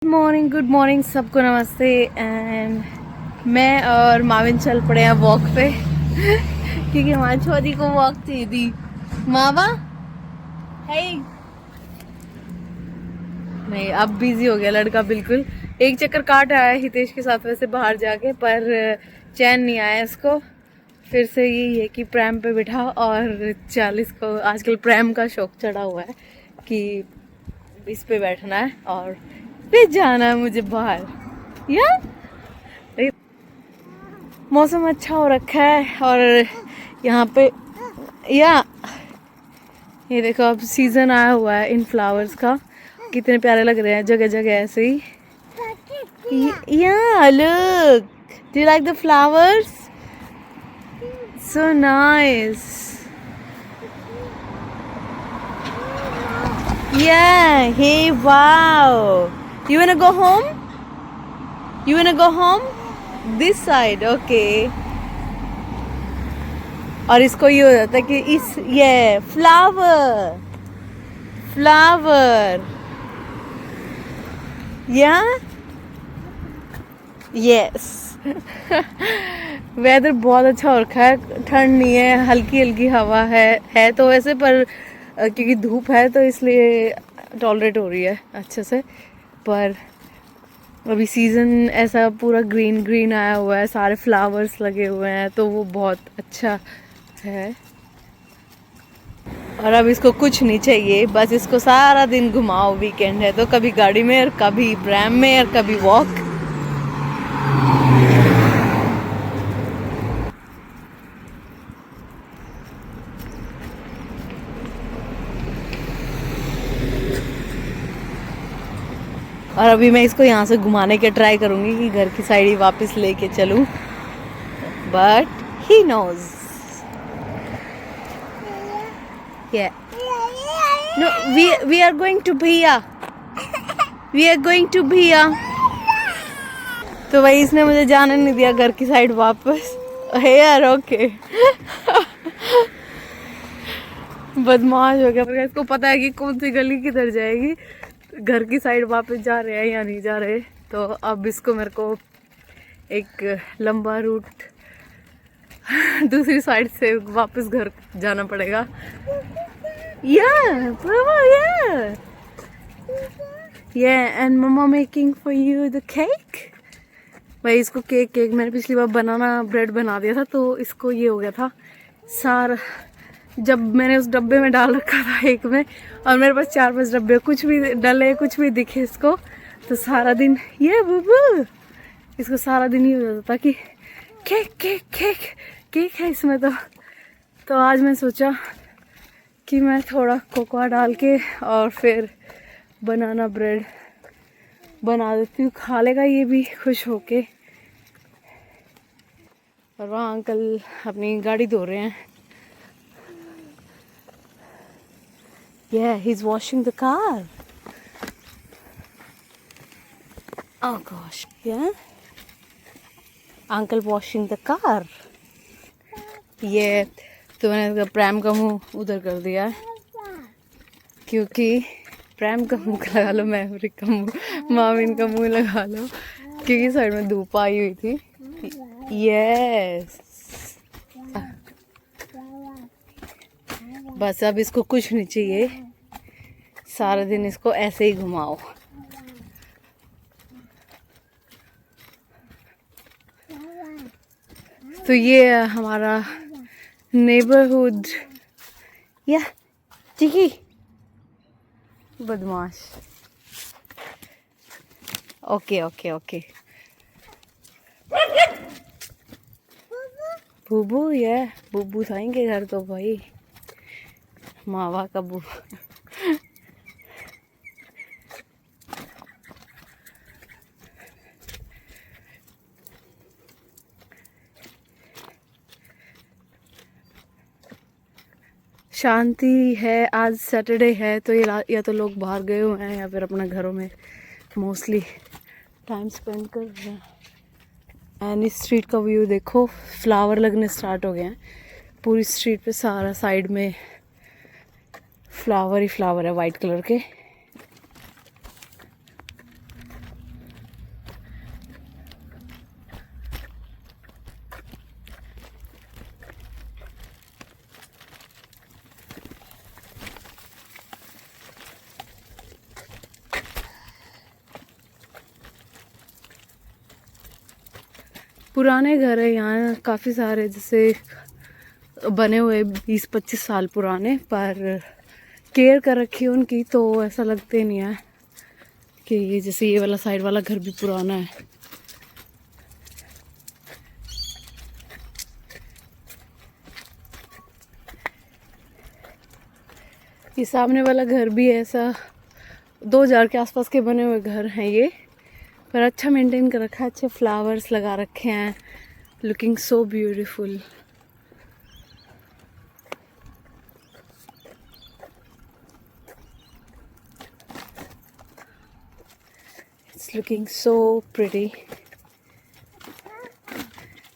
Good morning सबको नमस्ते। And मैं और माविन चल पड़े हैं वॉक पे क्योंकि हमारी छोटी को वॉक चाहिए थी। मावा है नहीं, अब बिजी हो गया लड़का बिल्कुल। एक चक्कर काट आया हितेश के साथ वैसे बाहर जाके, पर चैन नहीं आया इसको। फिर से यही है कि प्रैम पे बिठा और 40 को आजकल प्रैम का शौक चढ़ा हुआ है कि इस पे बैठना है और फिर जाना है मुझे बाहर। या मौसम अच्छा हो रखा है और यहाँ पे या ये देखो अब सीजन आया हुआ है इन फ्लावर्स का। कितने प्यारे लग रहे हैं जगह जगह ऐसे ही। या look, do you like the flowers? So nice. Yeah, hey, wow. You wanna go home? You wanna go home? This side, okay. और इसको ये हो जाता है कि इस ये फ्लावर फ्लावर या यस। वेदर बहुत अच्छा हो रखा है, ठंड नहीं है, हल्की हल्की हवा है तो वैसे, पर क्योंकि धूप है तो इसलिए टॉलरेट हो रही है अच्छे से। पर अभी सीज़न ऐसा पूरा ग्रीन ग्रीन आया हुआ है, सारे फ्लावर्स लगे हुए हैं तो वो बहुत अच्छा है। और अब इसको कुछ नहीं चाहिए, बस इसको सारा दिन घुमाओ। वीकेंड है तो कभी गाड़ी में और कभी प्रैम में और कभी वॉक। और अभी मैं इसको यहाँ से घुमाने के ट्राई करूँगी कि घर की साइड ही वापस लेके चलूँ, but he knows. Yeah. No, we are going to Bhiya. We are going to Bhiya. तो वही इसने मुझे जाने नहीं दिया घर की साइड वापस। है यार, ओके। बदमाश हो गया, पर इसको पता है कि कौन सी गली किधर जाएगी। घर की साइड वापस जा रहे हैं या नहीं जा रहे, तो अब इसको मेरे को एक लंबा रूट दूसरी साइड से वापस घर जाना पड़ेगा। And mama making for you the cake. भाई इसको केक मैंने पिछली बार बनाना ब्रेड बना दिया था तो इसको ये हो गया था सारा, जब मैंने उस डब्बे में डाल रखा था एक में, और मेरे पास 4-5 डब्बे, कुछ भी डले कुछ भी दिखे इसको तो सारा दिन ये बुबू इसको सारा दिन ही हो जाता था कि केक केक केक केक है इसमें। तो आज मैं सोचा कि मैं थोड़ा कोकोआ डाल के और फिर बनाना ब्रेड बना देती हूँ, खा लेगा ये भी खुश होके। और वहाँ अंकल अपनी गाड़ी धो रहे हैं। Yeah, he's washing the car. Oh gosh, yeah. Uncle washing the car. ये तो मैंने प्रैम का मुंह उधर कर दिया है क्योंकि प्रैम का मुंह लगा लो, मैवरिक का मुंह, माविन का मुंह लगा लो, क्योंकि साइड में धूप आई हुई थी। यस, बस अब इसको कुछ नहीं चाहिए, सारा दिन इसको ऐसे ही घुमाओ। तो ये हमारा नेबरहुड। या चिकी बदमाश। ओके ओके ओके बुबू, ये बुबू थाएंगे घर तो भाई मावा का बुबू। शांति है, आज सैटरडे है तो ये या तो लोग बाहर गए हुए हैं या फिर अपने घरों में मोस्टली टाइम स्पेंड कर रहे हैं। एंड इस स्ट्रीट का व्यू देखो, फ्लावर लगने स्टार्ट हो गए हैं पूरी स्ट्रीट पे, सारा साइड में फ्लावर ही फ्लावर है वाइट कलर के। पुराने घर है यहाँ काफ़ी सारे, जैसे बने हुए 20-25 साल पुराने, पर केयर कर रखी है उनकी, तो ऐसा लगते नहीं है कि ये जैसे ये वाला साइड वाला घर भी पुराना है। ये सामने वाला घर भी ऐसा 2000 के आसपास के बने हुए घर हैं ये, पर अच्छा मेंटेन कर रखा है, अच्छे फ्लावर्स लगा रखे हैं, looking so beautiful. It's looking so pretty.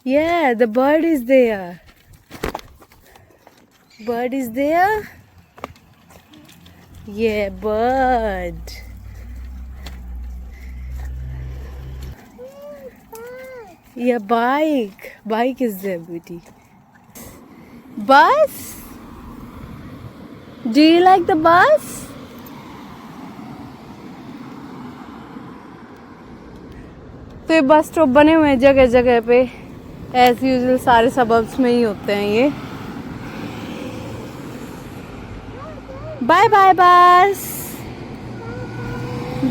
Yeah, the bird is there. Bird is there. Yeah, bird. Yeah, bike. Bike is there, beauty. Bus? Do you like the bus? तो ये bus stop बने हुए हैं जगह जगह पे, as usual सारे suburbs में ही होते हैं ये। बाय बाय बस,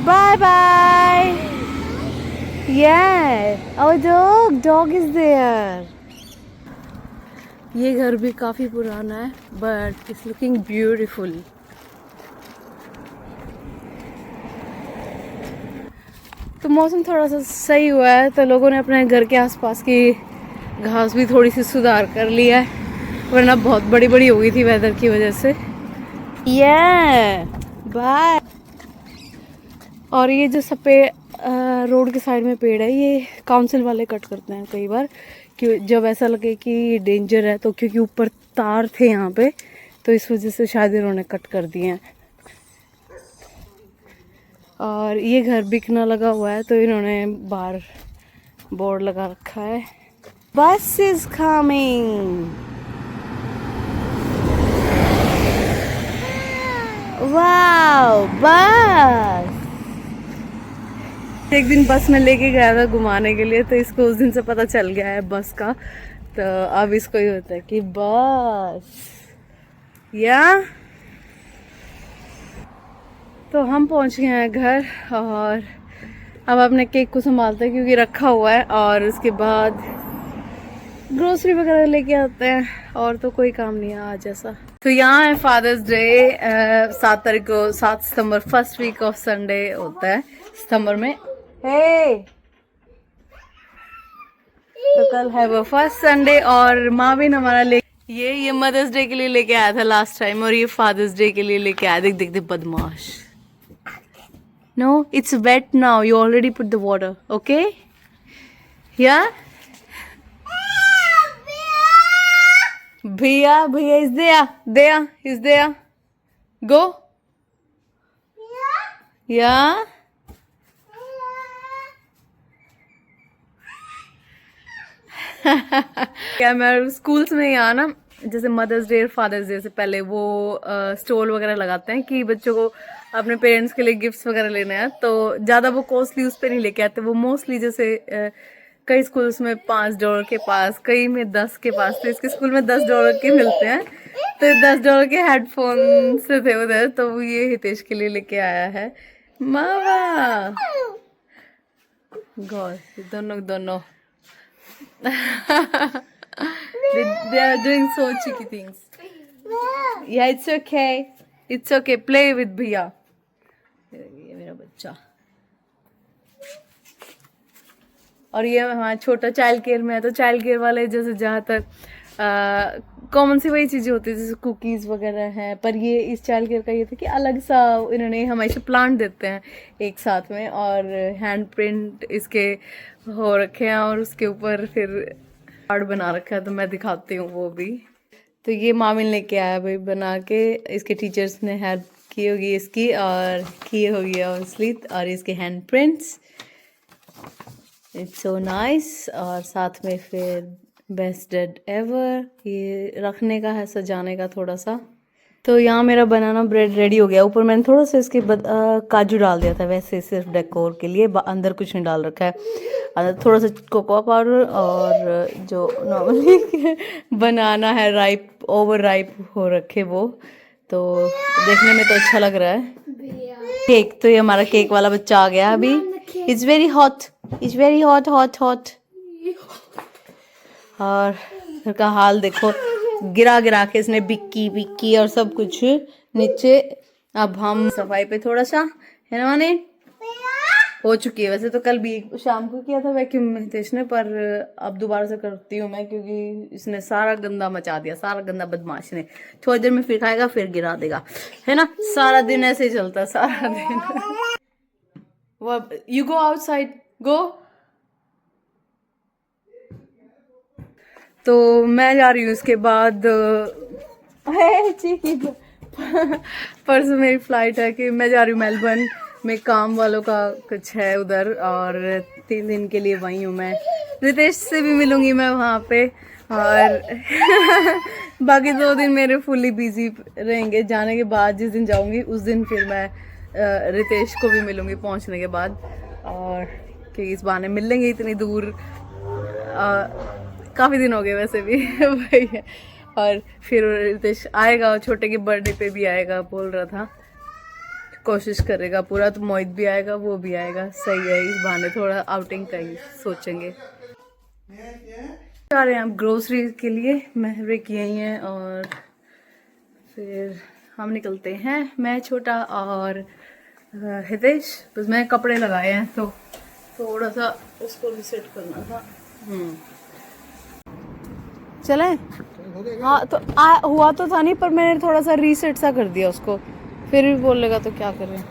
bye bye. Yeah, our dog is there. ये घर भी काफी पुराना है, but it's looking beautiful. तो मौसम थोड़ा सा सही हुआ है, तो लोगों ने अपने घर के आसपास की घास भी थोड़ी सी सुधार कर लिया है, वरना बहुत बड़ी बड़ी हो गई थी वेदर की वजह से। बाय। और ये जो सफ़ेद रोड के साइड में पेड़ है, ये काउंसिल वाले कट करते हैं कई बार, कि जब ऐसा लगे कि डेंजर है, तो क्योंकि ऊपर तार थे यहाँ पे, तो इस वजह से शायद इन्होंने कट कर दिए हैं। और ये घर बिकना लगा हुआ है, तो इन्होंने बाहर बोर्ड लगा रखा है, बस इज कमिंग। वाओ, बस। एक दिन बस में लेके गया था घुमाने के लिए, तो इसको उस दिन से पता चल गया है बस का, तो अब इसको ही होता है कि बस। या तो हम पहुंच गए हैं घर, और अब अपने केक को संभालते हैं क्योंकि रखा हुआ है, और उसके बाद ग्रोसरी वगैरह लेके आते हैं, और तो कोई काम नहीं है आज ऐसा। तो यहाँ है फादर्स डे, 7 तारीख को, 7 सितंबर, फर्स्ट वीक ऑफ संडे होता है सितंबर में। हे तो कल है वो फर्स्ट संडे, और माविन हमारा ये मदर्स डे के लिए लेके आया था लास्ट टाइम, और ये फादर्स डे के लिए लेके आया। देख देख देख बदमाश। No, it's wet now. You already put the water. Okay? Yeah? Bhaiya is there. There, he's there. Go. Yeah? क्या मैं स्कूल्स में यहाँ ना, जैसे मदर्स डे और फादर्स डे से पहले वो स्टॉल वगैरह लगाते हैं कि बच्चों को अपने पेरेंट्स के लिए गिफ्ट्स वगैरह लेने हैं, तो ज़्यादा वो कॉस्टली उस पर नहीं लेके आते। वो मोस्टली जैसे कई स्कूल्स में $5 के पास, कई में 10 के पास, तो इसके स्कूल में $10 के मिलते हैं, तो $10 के हेडफोन से थे उधर, तो वो ये हितेश के लिए लेके आया है। मामा गॉड, दोनों they are doing so cheeky things. Yeah, it's okay. It's okay. Play with Bhaiya. ये मेरा बच्चा। और ये हाँ छोटा चाइल्ड केयर में है, तो चाइल्ड केयर वाले जैसे जहाँ तक कॉमन सी वही चीज़ें होती है, जैसे कुकीज़ वगैरह हैं, पर ये इस चाइल्ड केयर का ये था कि अलग सा इन्होंने हमेशा प्लांट देते हैं एक साथ में, और हैंड प्रिंट इसके हो रखे हैं, और उसके ऊपर फिर कार्ड बना रखा है, तो मैं दिखाती हूँ वो भी। तो ये मामिन लेके आया भाई बना के, इसके टीचर्स ने हेल्प की होगी इसकी, और किए होगी ऑब्वियसली, और इसके hand prints, it's so nice. और साथ में फिर बेस्ट डेड एवर, ये रखने का है, सजाने का थोड़ा सा, तो यहाँ मेरा बनाना ब्रेड रेडी हो गया। ऊपर मैंने थोड़ा सा इसके काजू डाल दिया था, वैसे सिर्फ डेकोर के लिए, अंदर कुछ नहीं डाल रखा है। अंदर थोड़ा सा कोकोआ पाउडर और जो नॉर्मली बनाना है राइप, ओवर राइप हो रखे वो, तो देखने में तो अच्छा लग रहा है। केक, तो ये हमारा केक वाला बच्चा आ गया अभी। It's very hot, it's very hot hot hot. और घर का हाल देखो, गिरा गिरा के इसने बिक्की बिक्की और सब कुछ नीचे। अब हम सफाई पे थोड़ा सा है ना, माने हो चुकी है वैसे तो, कल भी शाम को किया था वैक्यूम हितेश ने, पर अब दोबारा से करती हूँ मैं, क्योंकि इसने सारा गंदा मचा दिया, सारा गंदा बदमाश ने। थोड़ी देर में फिर खाएगा फिर गिरा देगा, है ना, सारा दिन ऐसे ही चलता है सारा दिन। वो यू गो आउटसाइड गो। तो मैं जा रही हूँ उसके बाद, परसों मेरी फ्लाइट है कि मैं जा रही हूँ मेलबर्न में, काम वालों का कुछ है उधर, और 3 दिन के लिए वहीं हूँ मैं। रितेश से भी मिलूंगी मैं वहाँ पे, और बाकी 2 दिन मेरे फुल्ली बिजी रहेंगे। जाने के बाद जिस दिन जाऊँगी उस दिन फिर मैं रितेश को भी मिलूंगी पहुँचने के बाद, और कि इस बहाने मिल लेंगे इतनी दूर। काफ़ी दिन हो गए वैसे भी वही है। और फिर रितेश आएगा, छोटे के बर्थडे पे भी आएगा बोल रहा था, कोशिश करेगा पूरा, तो मोहित भी आएगा, वो भी आएगा। सही है, इस बहाने थोड़ा आउटिंग का ही सोचेंगे। जा रहे हैं हम ग्रोसरी के लिए, महरिक यही है, और फिर हम निकलते हैं, मैं, छोटा और हितेश। बस मैं कपड़े लगाए हैं तो थोड़ा सा उसको रिसेट करना था। चले हाँ, तो हुआ तो था नहीं, पर मैंने थोड़ा सा रीसेट सा कर दिया उसको, फिर भी बोलेगा तो क्या करें।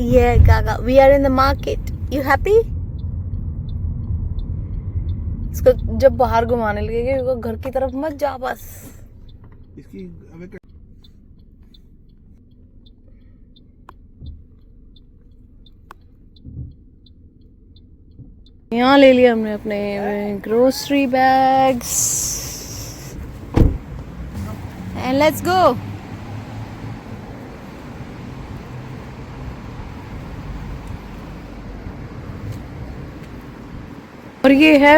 Yeah, Gaga. We are in the market. You happy? इसको जब बाहर घुमाने लगेगा, घर की तरफ मत जा बस। इसकी यहाँ ले लिया हमने अपने grocery bags, and let's go. और ये है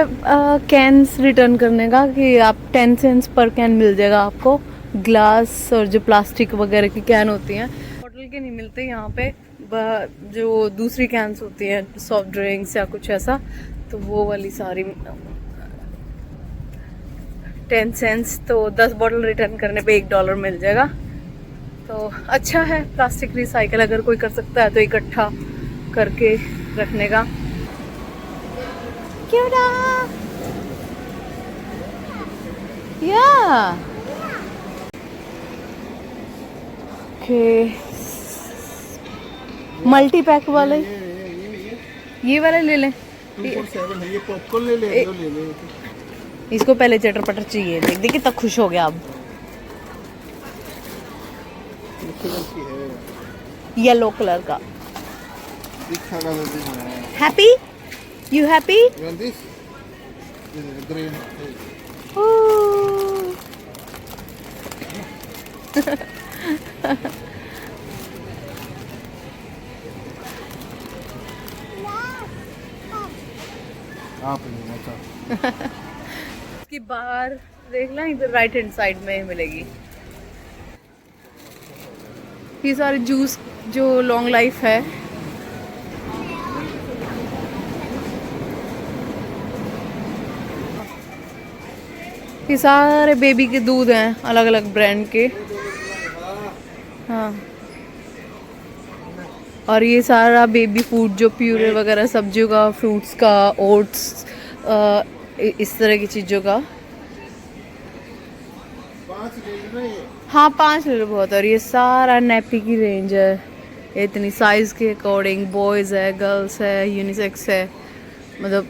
कैंस रिटर्न करने का, कि आप 10 सेंट्स पर कैन मिल जाएगा आपको। ग्लास और जो प्लास्टिक वगैरह की कैन होती हैं, बॉटल के नहीं मिलते यहाँ पे, जो दूसरी कैंस होती हैं सॉफ्ट ड्रिंक्स या कुछ ऐसा, तो वो वाली सारी 10 सेंट्स। तो 10 बॉटल रिटर्न करने पे $1 मिल जाएगा। तो अच्छा है, प्लास्टिक रिसाइकल अगर कोई कर सकता है तो इकट्ठा करके रखने का। Yeah. Okay. मल्टी पैक वाले ये वाले ले लें। 247 है, ये पॉपकॉर्न ले ले, जो ले ले। इसको पहले चटर पटर चाहिए, देख देख कितना खुश हो गया अब। येलो कलर का। Happy? You happy? You want this? This is green. Oh. इसकी बाहर देख लें, इधर राइट हैंड साइड में मिलेगी। ये सारे जूस जो लॉन्ग लाइफ है, ये सारे बेबी के दूध हैं अलग अलग ब्रांड के। हाँ, और ये सारा बेबी फूड जो प्यूरे वगैरह सब्जियों का, फ्रूट्स का, ओट्स, इस तरह की चीज़ों का। हाँ 5 लीटर बहुत है। और ये सारा नैपी की रेंज है, इतनी साइज़ के अकॉर्डिंग, बॉयज़ है, गर्ल्स है, यूनिसेक्स है, मतलब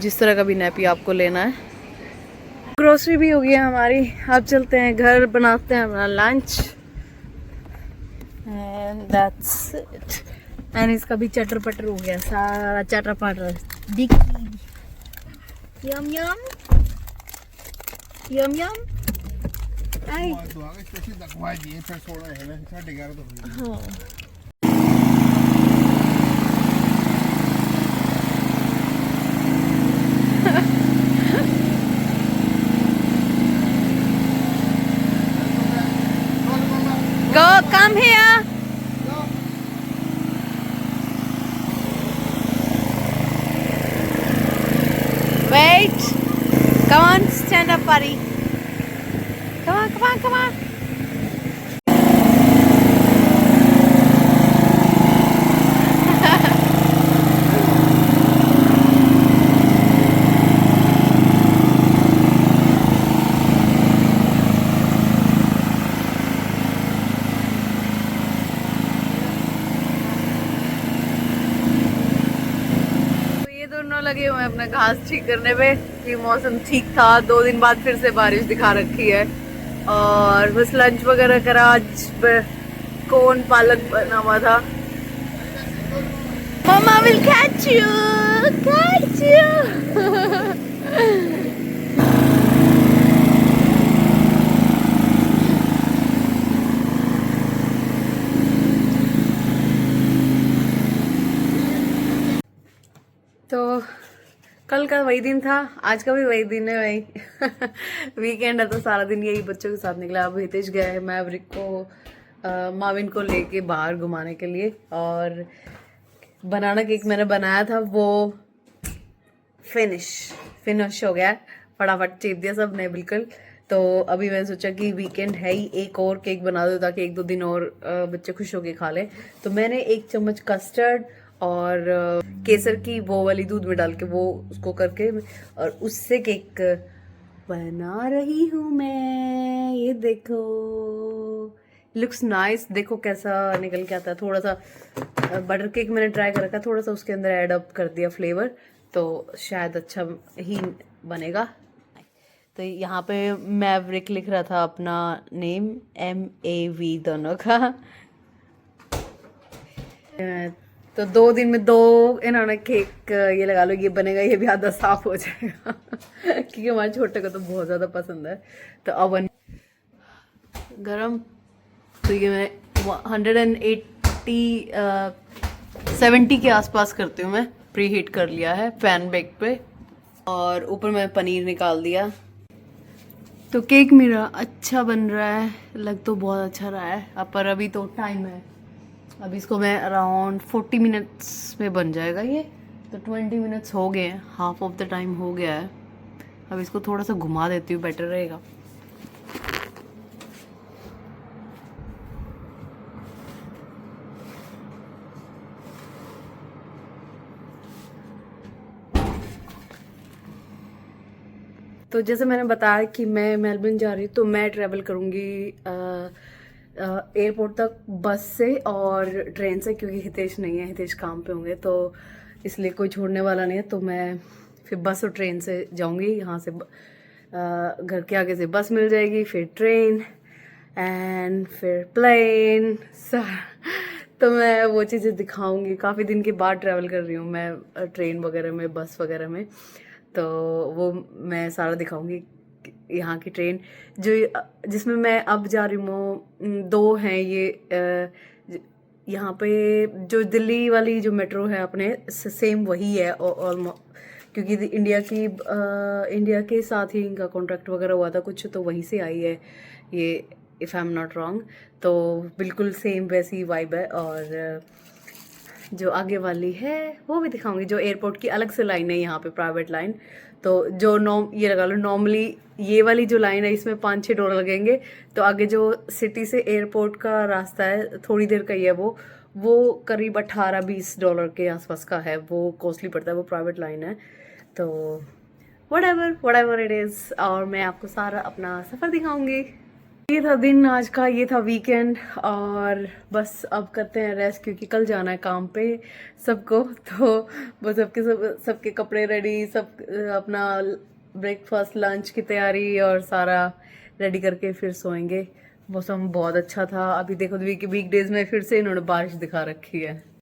जिस तरह का भी नैपी आपको लेना है। ग्रोसरी भी हो गई है हमारी। अब चलते हैं घर, बनाते हैं अपना lunch. And that's it. And इसका भी चटर पटर हो गया, सारा चटर पटर। यम यम यम यम। आई हाँ। Go, come here. Wait. Come on, stand up, buddy. Come on, come on, come on. लगे हुए हैं अपना घास ठीक करने पे। ये मौसम ठीक था, 2 दिन बाद फिर से बारिश दिखा रखी है। और बस लंच वगैरह करा। आज कोन पालक बना हुआ था। Mamma will catch you, catch you. तो कल का वही दिन था, आज का भी वही दिन है भाई। वीकेंड है तो सारा दिन यही बच्चों के साथ निकला। अब हितेश गया है मैवरिक को, माविन को लेके बाहर घुमाने के लिए। और बनाना केक मैंने बनाया था, वो फिनिश हो गया, फटाफट चेप दिया सब ने बिल्कुल। तो अभी मैंने सोचा कि वीकेंड है ही, एक और केक बना दो ताकि 1-2 दिन और बच्चे खुश होके खा लें। तो मैंने 1 चम्मच कस्टर्ड और केसर की वो वाली दूध में डाल के वो उसको करके और उससे केक बना रही हूँ मैं। ये देखो, लुक्स नाइस। देखो कैसा निकल के आता है। थोड़ा सा बटर केक मैंने ट्राई कर रखा, थोड़ा सा उसके अंदर ऐड अप कर दिया फ्लेवर, तो शायद अच्छा ही बनेगा। तो यहाँ पे मैवरिक लिख रहा था अपना नेम, MAV दोनों का। तो 2 दिन में 2 इन्होंने केक ये लगा लो, ये बनेगा, ये भी आधा साफ हो जाएगा। क्योंकि हमारे छोटे को तो बहुत ज़्यादा पसंद है। तो ओवन गरम, तो ये मैं 170 के आसपास करती हूँ मैं। प्री हीट कर लिया है पैन बेक पे, और ऊपर मैं पनीर निकाल दिया। तो केक मेरा अच्छा बन रहा है, लग तो बहुत अच्छा रहा है। अब पर अभी तो टाइम है, अभी इसको मैं अराउंड 40 मिनट्स में बन जाएगा ये। तो 20 मिनट्स हो गए हैं, हाफ ऑफ द टाइम हो गया है। अब इसको थोड़ा सा घुमा देती हूँ, बेटर रहेगा। तो जैसे मैंने बताया कि मैं मेलबर्न जा रही हूँ, तो मैं ट्रैवल करूँगी एयरपोर्ट तक बस से और ट्रेन से, क्योंकि हितेश नहीं है, हितेश काम पे होंगे, तो इसलिए कोई छोड़ने वाला नहीं है। तो मैं फिर बस और ट्रेन से जाऊँगी। यहाँ से घर के आगे से बस मिल जाएगी, फिर ट्रेन एंड फिर प्लेन। तो मैं वो चीज़ें दिखाऊंगी। काफ़ी दिन के बाद ट्रैवल कर रही हूँ मैं ट्रेन वगैरह में, बस वगैरह में, तो वो मैं सारा दिखाऊंगी। यहाँ की ट्रेन जो जिसमें मैं अब जा रही हूँ, 2 हैं ये। यहाँ पे जो दिल्ली वाली जो मेट्रो है अपने, सेम वही है ऑलमोस्ट, क्योंकि इंडिया के साथ ही इनका कॉन्ट्रैक्ट वगैरह हुआ था कुछ, तो वहीं से आई है ये, if I am not wrong. तो बिल्कुल सेम वैसी वाइब है। और जो आगे वाली है वो भी दिखाऊंगी, जो एयरपोर्ट की अलग से लाइन है यहाँ पे, प्राइवेट लाइन। तो जो ये लगा लो नॉर्मली ये वाली जो लाइन है इसमें $5-6 लगेंगे, तो आगे जो सिटी से एयरपोर्ट का रास्ता है थोड़ी देर का ही है, वो करीब $18-20 के आसपास का है, वो कॉस्टली पड़ता है, वो प्राइवेट लाइन है। तो whatever it is, और मैं आपको सारा अपना सफ़र दिखाऊंगी। ये था दिन आज का, ये था वीकेंड, और बस अब करते हैं रेस्ट क्योंकि कल जाना है काम पे सबको। तो बस सबके कपड़े रेडी, सब अपना ब्रेकफास्ट लंच की तैयारी और सारा रेडी करके फिर सोएंगे। मौसम बहुत अच्छा था। अभी देखो वीकडेज में फिर से इन्होंने बारिश दिखा रखी है।